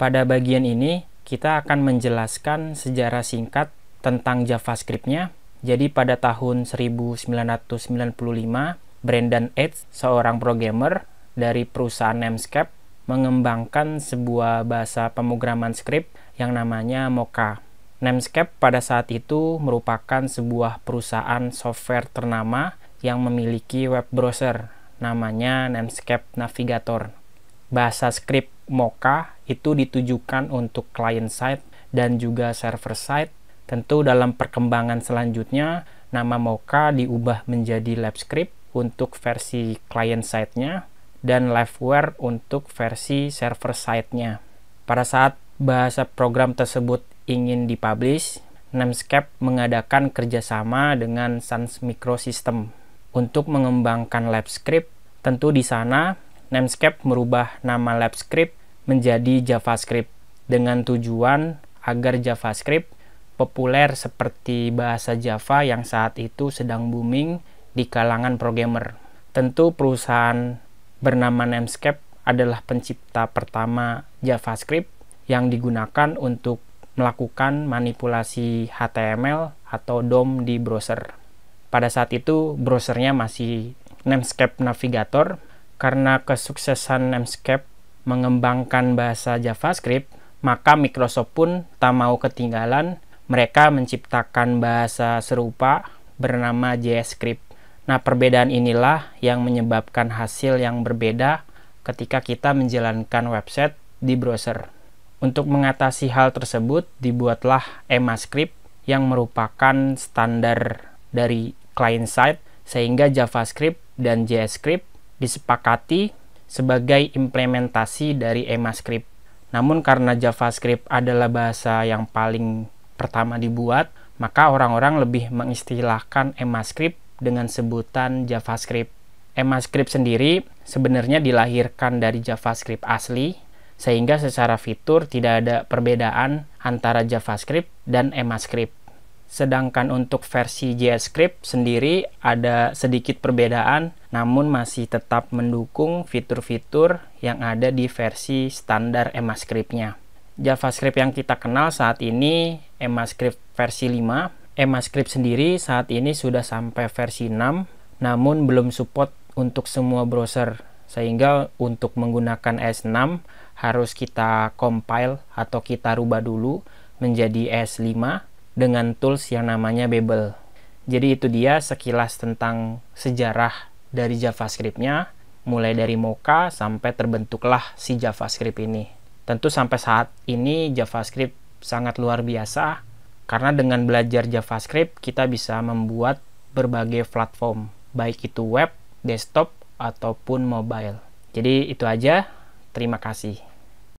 Pada bagian ini, kita akan menjelaskan sejarah singkat tentang JavaScript-nya. Jadi pada tahun 1995, Brendan Eich, seorang programmer dari perusahaan Namescape, mengembangkan sebuah bahasa pemrograman skrip yang namanya Mocha. Namescape pada saat itu merupakan sebuah perusahaan software ternama yang memiliki web browser namanya Namescape Navigator. Bahasa skrip Mocha itu ditujukan untuk client side dan juga server side. Tentu dalam perkembangan selanjutnya, nama Mocha diubah menjadi LabScript untuk versi client side-nya dan Liveware untuk versi server side-nya. Pada saat bahasa program tersebut ingin dipublish, Namescape mengadakan kerjasama dengan Sun Microsystems untuk mengembangkan LabScript. Tentu di sana Namescape merubah nama LabScript menjadi JavaScript dengan tujuan agar JavaScript populer seperti bahasa Java yang saat itu sedang booming di kalangan programmer. Tentu perusahaan bernama Namescape adalah pencipta pertama JavaScript yang digunakan untuk melakukan manipulasi HTML atau DOM di browser. Pada saat itu browsernya masih Namescape Navigator. Karena kesuksesan Namescape mengembangkan bahasa JavaScript, maka Microsoft pun tak mau ketinggalan. Mereka menciptakan bahasa serupa bernama JScript. Nah, perbedaan inilah yang menyebabkan hasil yang berbeda ketika kita menjalankan website di browser. Untuk mengatasi hal tersebut, dibuatlah EMAScript yang merupakan standar dari client side, sehingga JavaScript dan JScript disepakati sebagai implementasi dari EMAScript. Namun karena JavaScript adalah bahasa yang paling pertama dibuat, maka orang-orang lebih mengistilahkan EMAScript dengan sebutan JavaScript. EMAScript sendiri sebenarnya dilahirkan dari JavaScript asli, sehingga secara fitur tidak ada perbedaan antara JavaScript dan EMAScript. Sedangkan untuk versi JScript sendiri ada sedikit perbedaan, namun masih tetap mendukung fitur-fitur yang ada di versi standar EMAScript-nya. JavaScript yang kita kenal saat ini EMAScript versi 5. EMAScript sendiri saat ini sudah sampai versi 6, namun belum support untuk semua browser. Sehingga untuk menggunakan ES6 harus kita compile atau kita rubah dulu menjadi ES5 dengan tools yang namanya Babel. Jadi itu dia sekilas tentang sejarah dari JavaScript-nya, mulai dari Mocha sampai terbentuklah si JavaScript ini. Tentu sampai saat ini JavaScript sangat luar biasa, karena dengan belajar JavaScript kita bisa membuat berbagai platform, baik itu web, desktop, ataupun mobile. Jadi itu aja, terima kasih.